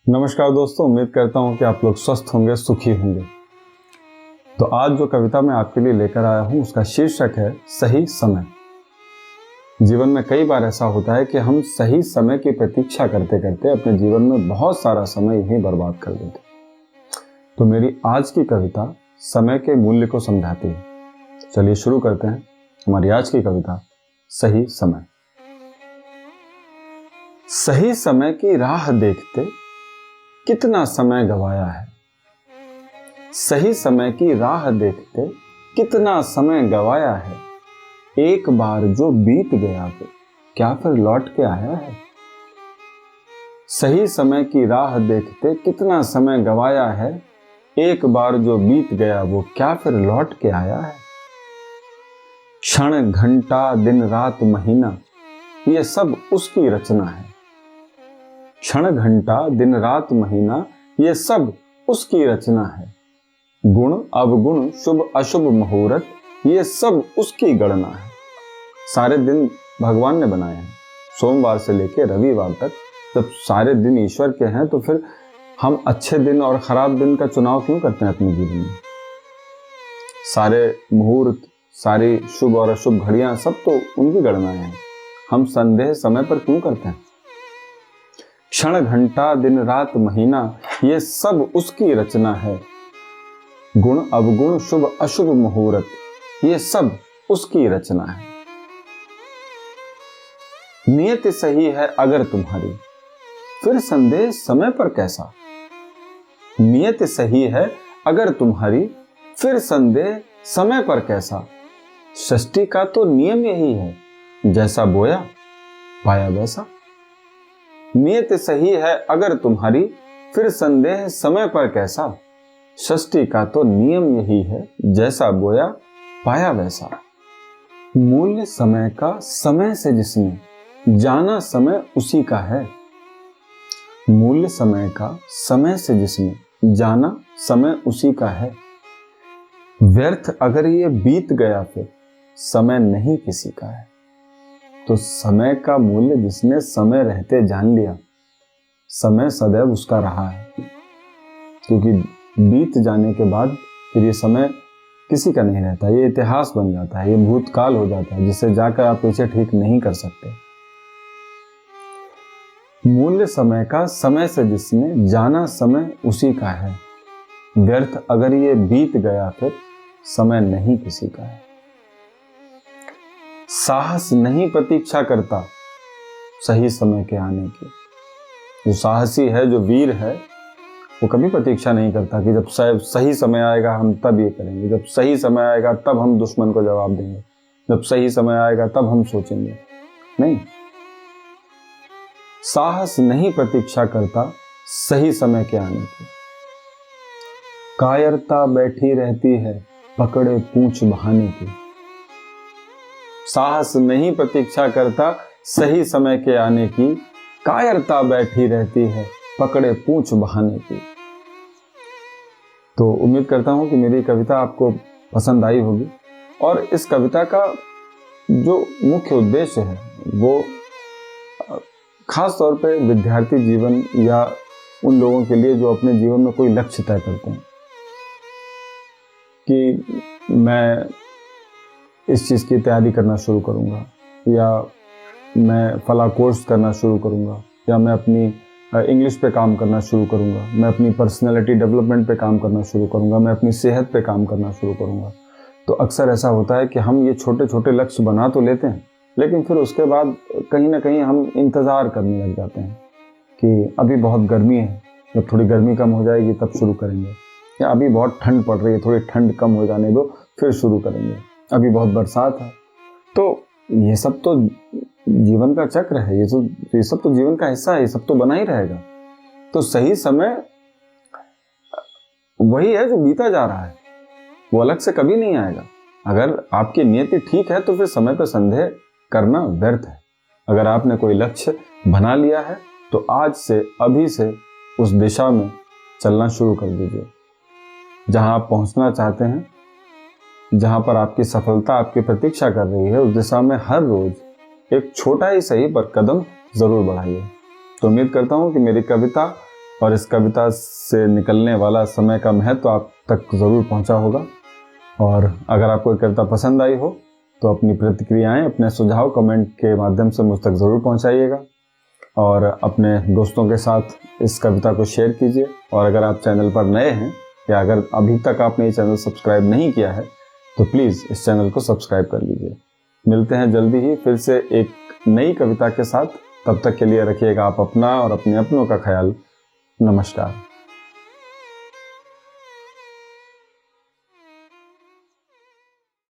नमस्कार दोस्तों, उम्मीद करता हूं कि आप लोग स्वस्थ होंगे, सुखी होंगे। तो आज जो कविता मैं आपके लिए लेकर आया हूं उसका शीर्षक है सही समय। जीवन में कई बार ऐसा होता है कि हम सही समय की प्रतीक्षा करते करते अपने जीवन में बहुत सारा समय यहीं बर्बाद कर देते। तो मेरी आज की कविता समय के मूल्य को समझाती है। चलिए शुरू करते हैं हमारी आज की कविता, सही समय। सही समय की राह देखते कितना समय गवाया है, सही समय की राह देखते कितना समय गवाया है। एक बार जो बीत गया वो क्या फिर लौट के आया है। सही समय की राह देखते कितना समय गवाया है, एक बार जो बीत गया वो क्या फिर लौट के आया है। क्षण घंटा दिन रात महीना ये सब उसकी रचना है। क्षण घंटा दिन रात महीना ये सब उसकी रचना है। गुण अवगुण शुभ अशुभ मुहूर्त ये सब उसकी गणना है। सारे दिन भगवान ने बनाए हैं, सोमवार से लेकर रविवार तक। जब सारे दिन ईश्वर के हैं तो फिर हम अच्छे दिन और खराब दिन का चुनाव क्यों करते हैं अपने जीवन में। सारे मुहूर्त, सारी शुभ और अशुभ घड़ियां सब तो उनकी गणनाएं हैं। हम संदेह समय पर क्यों करते हैं। क्षण घंटा दिन रात महीना ये सब उसकी रचना है। गुण अवगुण शुभ अशुभ मुहूर्त ये सब उसकी रचना है। नियति सही है अगर तुम्हारी फिर संदेह समय पर कैसा। नियति सही है अगर तुम्हारी फिर संदेह समय पर कैसा। सृष्टि का तो नियम यही है, जैसा बोया पाया वैसा। नियत सही है अगर तुम्हारी फिर संदेह समय पर कैसा। सृष्टि का तो नियम यही है, जैसा बोया पाया वैसा। मूल्य समय का समय से जिसने जाना समय उसी का है। मूल्य समय का समय से जिसने जाना समय उसी का है। व्यर्थ अगर ये बीत गया फिर समय नहीं किसी का है। तो समय का मूल्य जिसने समय रहते जान लिया, समय सदैव उसका रहा है। क्योंकि बीत जाने के बाद फिर ये समय किसी का नहीं रहता, ये इतिहास बन जाता है, ये भूतकाल हो जाता है, जिसे जाकर आप पीछे ठीक नहीं कर सकते। मूल्य समय का समय से जिसने जाना समय उसी का है। व्यर्थ अगर ये बीत गया फिर समय नहीं किसी का है। साहस नहीं प्रतीक्षा करता सही समय के आने की। जो साहसी है, जो वीर है, वो कभी प्रतीक्षा नहीं करता कि जब सही समय आएगा हम तब ये करेंगे, जब सही समय आएगा तब हम दुश्मन को जवाब देंगे, जब सही समय आएगा तब हम सोचेंगे। नहीं, साहस नहीं प्रतीक्षा करता सही समय के आने की। कायरता बैठी रहती है पकड़े पूंछ बहाने की। साहस नहीं प्रतीक्षा करता सही समय के आने की। कायरता बैठी रहती है पकड़े पूंछ बहाने की। तो उम्मीद करता हूं कि मेरी कविता आपको पसंद आई होगी। और इस कविता का जो मुख्य उद्देश्य है वो खास तौर पे विद्यार्थी जीवन या उन लोगों के लिए जो अपने जीवन में कोई लक्ष्य तय करते हैं कि मैं इस चीज़ की तैयारी करना शुरू करूंगा, या मैं फला कोर्स करना शुरू करूंगा, या मैं अपनी इंग्लिश पे काम करना शुरू करूंगा, मैं अपनी पर्सनैलिटी डेवलपमेंट पे काम करना शुरू करूंगा, मैं अपनी सेहत पे काम करना शुरू करूंगा। तो अक्सर ऐसा होता है कि हम ये छोटे छोटे लक्ष्य बना तो लेते हैं, लेकिन फिर उसके बाद कहीं ना कहीं हम इंतज़ार करने लग जाते हैं कि अभी बहुत गर्मी है, जब थोड़ी गर्मी कम हो जाएगी तब शुरू करेंगे, या अभी बहुत ठंड पड़ रही है, थोड़ी ठंड कम हो जाने दो फिर शुरू करेंगे, अभी बहुत बरसात है। तो ये सब तो जीवन का चक्र है, ये सब तो जीवन का हिस्सा है, ये सब तो बना ही रहेगा। तो सही समय वही है जो बीता जा रहा है, वो अलग से कभी नहीं आएगा। अगर आपकी नियति ठीक है तो फिर समय पर संदेह करना व्यर्थ है। अगर आपने कोई लक्ष्य बना लिया है तो आज से, अभी से उस दिशा में चलना शुरू कर दीजिए। जहां आप पहुंचना चाहते हैं, जहां पर आपकी सफलता आपकी प्रतीक्षा कर रही है, उस दिशा में हर रोज एक छोटा ही सही पर कदम जरूर बढ़ाइए। तो उम्मीद करता हूं कि मेरी कविता और इस कविता से निकलने वाला समय का महत्व आप तक ज़रूर पहुंचा होगा। और अगर आपको ये कविता पसंद आई हो तो अपनी प्रतिक्रियाएं, अपने सुझाव कमेंट के माध्यम से मुझ तक ज़रूर पहुंचाइएगा और अपने दोस्तों के साथ इस कविता को शेयर कीजिए। और अगर आप चैनल पर नए हैं या अगर अभी तक आपने ये चैनल सब्सक्राइब नहीं किया है तो प्लीज़ इस चैनल को सब्सक्राइब कर लीजिए। मिलते हैं जल्दी ही फिर से एक नई कविता के साथ। तब तक के लिए रखिएगा आप अपना और अपने अपनों का ख्याल। नमस्कार।